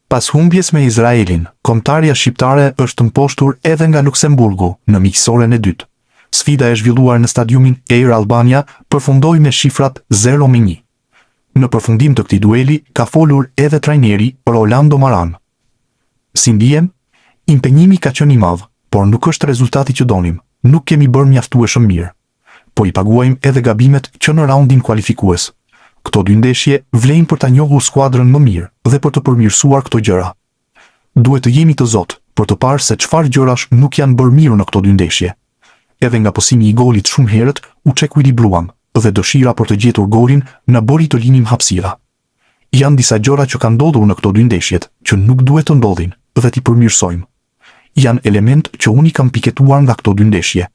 Pas humbjes me Izraelin, kombëtarja shqiptare është mposhtur edhe nga Luksemburgu në miqësoren e dytë. Sfida e zhvilluar në stadiumin Air Albania përfundoi me shifrat 0-1. Në përfundim të këtij dueli ka folur edhe trajneri Rolando Maran. Si ndihem, impenjimi ka qenë i madh, por nuk është rezultati që donim. Nuk kemi bërë mjaftueshëm mirë, po i paguajmë edhe gabimet që në raundin kualifikues. Këto dy ndeshje vlejnë për ta njohur skuadrën më mirë dhe për të përmirësuar këto gjëra. Duhet të jemi të zotë për të parë se çfarë gjërash nuk janë bërë mirë në këto dy ndeshje. Edhe nga posimi i golit shumë herët u çekuilibruam dhe dëshira për të gjetur golin na bëri të linim hapësira. Janë disa gjëra që kanë ndodhur në këto dy ndeshjet që nuk duhet të ndodhin dhe t'i përmirësojmë. Janë element që unë i kam piketuar nga këto dy ndeshje.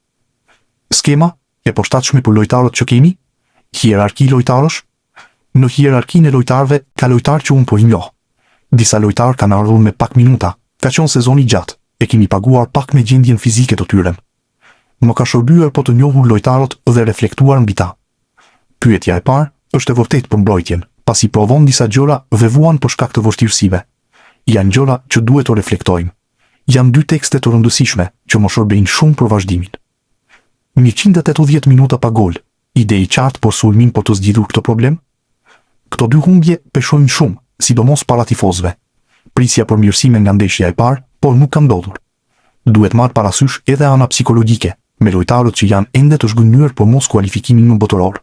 Skema e poshtatshme për lojtarët që kemi, hierarki lojtarësh. Në hierarkinë e lojtarëve ka lojtarë që unë po i njoh. Disa lojtarë kanë ardhur me pak minuta, ka qenë sezoni gjatë, e kemi paguar pak me gjendjen fizike të tyre. Më ka shërbyer po të njohur lojtarët dhe reflektuar mbi ta. Pyetja e parë është e vërtetë për mbrojtjen, pasi provon disa gjëra dhe vuan për shkak të vështirësive. Janë gjëra që duhet të reflektojmë. Janë dy tekste të rëndësishme që më shërbejnë shumë për vazhdimin. 180 minuta pa gol, ide i qartë por sulmin po të zgjidhur këtë problem? Këto dy humbje peshojnë shumë, sidomos para tifozëve. Prisja përmirësime nga ndeshja e parë, por nuk ka ndodhur. Duhet marrë parasysh edhe ana psikologjike, me lojtarët që janë ende të zhgënjur për mos kualifikimin në botëror.